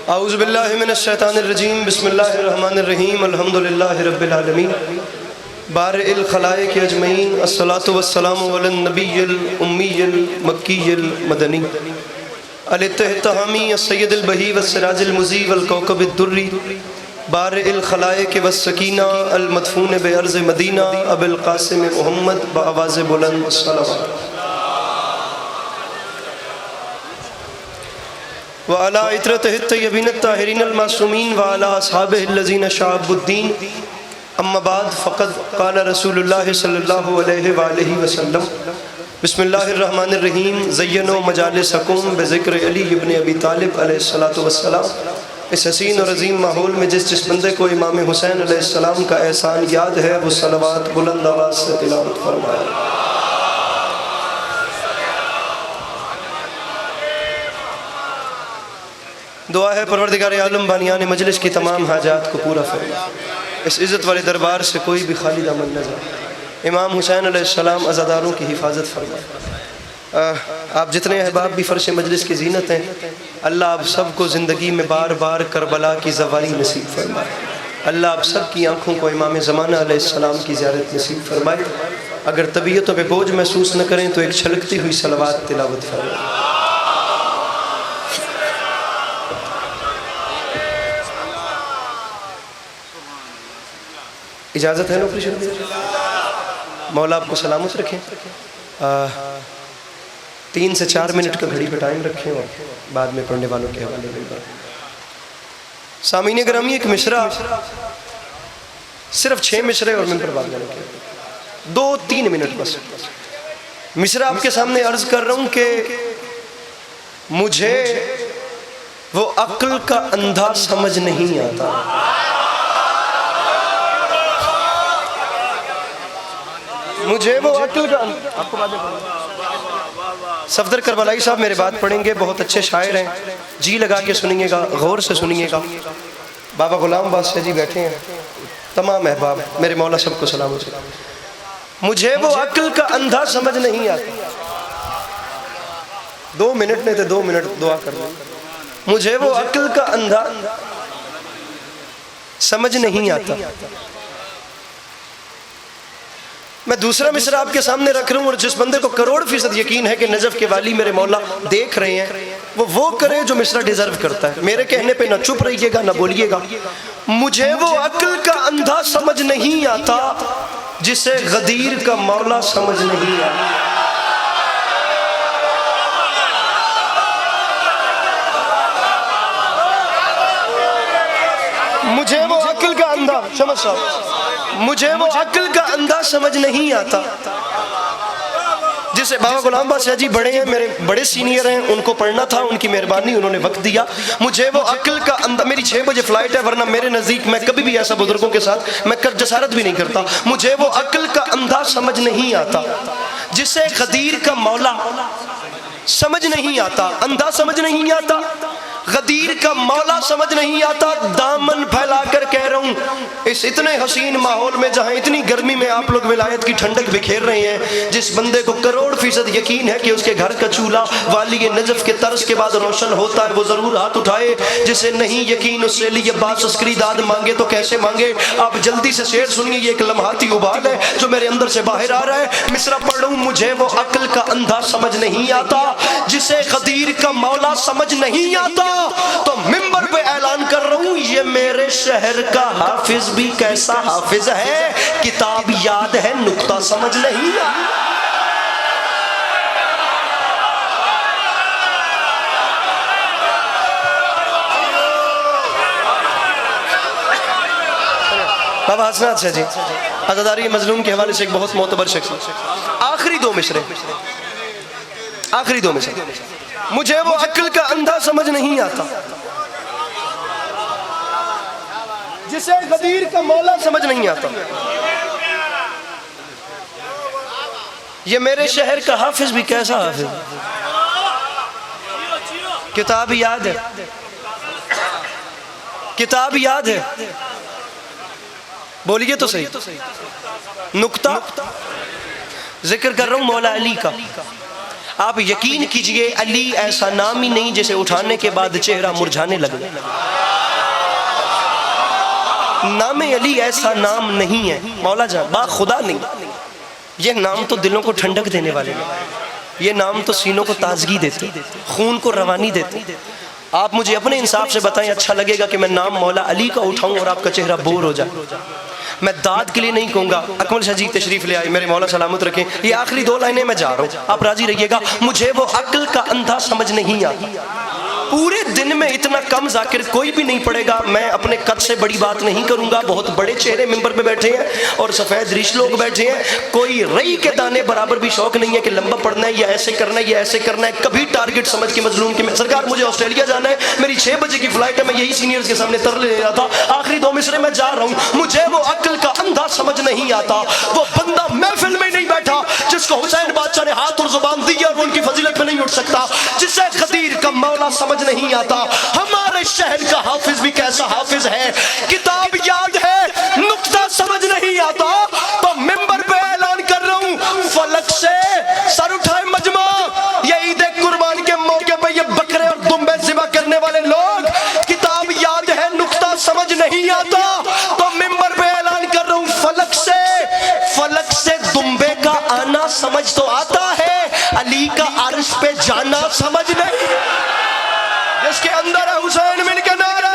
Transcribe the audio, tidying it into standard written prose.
औज़ु बिल्लाहि मिनश शैतानिर रजीम बिस्मिल्लाहिर रहमानिर रहीम अल्हम्दुलिल्लाहि रब्बिल आलमीन बारिइल खलाइक अजमईन अस्सलातु वस्सलामु अलन नबिय्यिल उम्मिय्यिल मक्किय्यिल मदनी अल-इत्तिहामी अस्सय्यिदिल बही वस्सिराजिल मुज़ी वल कौकबिद दुर्री बारिइल खलाइक वस्सकीना अल मदफून बिअर्ज़ मदीना अबुल क़ासिम मुहम्मद बआवाज़ बुलंद सल्लल्लाहु व अला इतरतिहि तय्यबीन ताहिरीन अल मासूमीन व अला अस्हाबिहि लज़ीना शअबुद्दीन अम्मा बाद फ़क़द क़ाल रसूलुल्लाह सल्लल्लाहु अलैहि व आलिहि वसल्लम बिस्मिल्लाहिर रहमानिर रहीम ज़य्यनु मजालिसकुम बिज़िक्र अली इब्न अबी तालिब अलैहिस्सलातु वस्सलाम। इस हसीन और अजीम माहौल में जिस बंदे को इमाम हुसैन अलैहिस्सलाम का एहसान याद है वो सलवात बुलंद आवाज़ से तिलावत फरमाए। दुआ है परवरदिगार आलम बानियान मजलिस की तमाम हाजात को पूरा फरमा। इस इज़्ज़त वाले दरबार से कोई भी खाली दामन न जाए। इमाम हुसैन अलैहिस्सलाम अज़ादारों की हिफाजत फरमाए। आप जितने अहबाब भी फ़र्श मजलिस की जीनत हैं, अल्लाह आप सबको ज़िंदगी में बार बार करबला की ज़वारी नसीब फरमाए। अल्लाह आप सब की आँखों को इमाम ज़माना अलैहिस्सलाम की ज़ियारत नसीब फरमाए। अगर तबीयतों पे बोझ महसूस न करें तो एक छलकती हुई सलवात तिलावत फरमाए। इजाज़त है नौकरी शुरू? मौला आपको सलामत रखें। 3 से 4 मिनट का घड़ी पे टाइम रखें और बाद में पढ़ने वालों के हवाले में। सामीन ग्रामी एक मिसरा, सिर्फ 6 मिसरे और मिन पर बात करने के 2-3 मिनट बस। मिसरा आपके सामने अर्ज कर रहा हूं कि मुझे वो अक्ल का अंधा समझ नहीं आता। मुझे वो अक्ल का आपको बातें सफदर करबलाई साहब मेरे बात पढ़ेंगे, बहुत अच्छे शायर हैं, जी लगा के सुनिएगा, गौर से सुनिएगा। बाबा गुलाम बादशाह जी बैठे हैं, तमाम अहबाब मेरे मौला सबको सलाम। मुझे वो अक्ल का अंधा समझ नहीं आता। 2 मिनट नहीं थे, 2 मिनट दुआ कर लो। मुझे वो अक्ल का अंधा समझ नहीं आता। मैं दूसरा मिसरा आपके सामने रख रहा हूँ, और जिस बंदे को करोड़ फीसद यकीन है कि नजफ के वाली मेरे मौला देख रहे हैं, वो करे जो मिसरा डिजर्व करता है। मेरे कहने पे ना चुप रहिएगा ना बोलिएगा। मुझे वो अक्ल का अंधा समझ नहीं आता जिसे गदीर का मौला समझ नहीं आता। मुझे वो अक्ल का अंधा समझ साहब, मुझे वो अक्ल का अंधा समझ नहीं आता जिसे बाबा गुलाम बादशाह जी बड़े हैं, मेरे बड़े सीनियर हैं, उनको पढ़ना था, उनकी मेहरबानी, उन्होंने वक्त दिया। मुझे वो अक्ल का अंधा, मेरी 6 बजे फ्लाइट है, वरना मेरे नज़दीक मैं कभी भी ऐसा बुजुर्गों के साथ मैं जसारत भी नहीं करता। मुझे वो अक्ल का अंधा समझ नहीं आता जिसे गदीर का मौला समझ नहीं आता। अंधा समझ नहीं आता, गदीर का मौला समझ नहीं आता। दामन फैलाकर कह रहा हूं, इस इतने हसीन माहौल में जहां इतनी गर्मी में आप लोग विलायत की ठंडक बिखेर रहे हैं, जिस बंदे को करोड़ फीसद यकीन है कि उसके घर का चूल्हा वाली नजफ के तरस के बाद रोशन होता है, वो जरूर हाथ उठाए। जिसे नहीं यकीन उससे लिए बात अस्करी दाद मांगे तो कैसे मांगे। आप जल्दी से शेर सुनिए, ये एक लम्हाती उबाल है जो मेरे अंदर से बाहर आ रहा है। मिसरा पढ़ूं, मुझे वो अक्ल का अंधा समझ नहीं आता जिसे गदीर का मौला समझ नहीं आता। तो मिंबर पे ऐलान कर रहा हूं, ये मेरे शहर का हाफिज भी कैसा हाफिज है, किताब याद है नुक्ता समझ नहीं आता। बाबा हसनाथ शाह जी आजादारी मजलूम के हवाले से एक बहुत मोतबर शख्स। आखिरी 2 मिसरे, आखिरी 2 मिसरे। मुझे वो अक्ल का अंधा समझ नहीं आता जिसे गदीर का मौला समझ नहीं आता। ये मेरे शहर का हाफिज भी कैसा हाफिज, किताब याद है, किताब याद है, बोलिए तो सही। नुक्ता जिक्र कर रहा हूं मौला अली का। आप यकीन कीजिए अली ऐसा नाम ही नहीं जिसे उठाने के बाद चेहरा मुरझाने लगे। नाम अली ऐसा नाम नहीं है मौला जान, बा खुदा नहीं। ये नाम तो दिलों को ठंडक देने वाले हैं, ये नाम तो सीनों को ताजगी देते, खून को रवानी देते। आप मुझे अपने इंसाफ से बताएं, अच्छा लगेगा कि मैं नाम मौला अली का उठाऊं और आपका चेहरा बोर हो जाए? मैं दाद के लिए नहीं कहूंगा। अकमल शाह जी तशरीफ ले आए, मेरे मौला सलामत रखें। ये आखिरी 2 लाइनें मैं जा रहा हूं, आप राजी रहिएगा। मुझे वो अक्ल का अंधा समझ नहीं आता। पूरे दिन में इतना कम जाकिर कोई भी नहीं पड़ेगा। मैं अपने कद से बड़ी बात नहीं करूंगा, बहुत बड़े चेहरे मिंबर पे बैठे हैं और सफेद रिश लोग बैठे हैं। कोई रई के दाने बराबर भी शौक नहीं है कि लंबा पढ़ना है या ऐसे करना है या ऐसे करना है। कभी टारगेट समझ के मजलूम की सरकार मुझे ऑस्ट्रेलिया जाना है, मेरी 6 बजे की फ्लाइट है, मैं यही सीनियर्स के सामने तरले ले रहा था। आखिरी 2 मिसरे में जा रहा हूं। मुझे वो अक्ल का अंधा समझ नहीं आता। वो बंदा महफिल में नहीं बैठा जिसको हुसैन बादशाह ने हाथ और जुबान दी और वो उनकी फजीलत में नहीं उठ सकता, जिसे खदीर का मौला समझ नहीं आता। हमारे शहर का हाफिज भी कैसा हाफिज है, किताब याद है, नुक्ता समझ नहीं आता। तो मिंबर पे ऐलान कर रहा हूं, फलक से सर उठाए मजमा। ये ईद कुर्बान के मौके पे ये बकरे और दुम्बे ज़िबा करने वाले लोग, किताब याद है, नुक्ता समझ नहीं आता। तो मिंबर पे ऐलान कर रहा हूं, फलक से दुम्बे का आना समझ तो आता है, अली का अर्श पे जाना समझ नहीं। जिसके अंदर है हुसैन मिलके नारा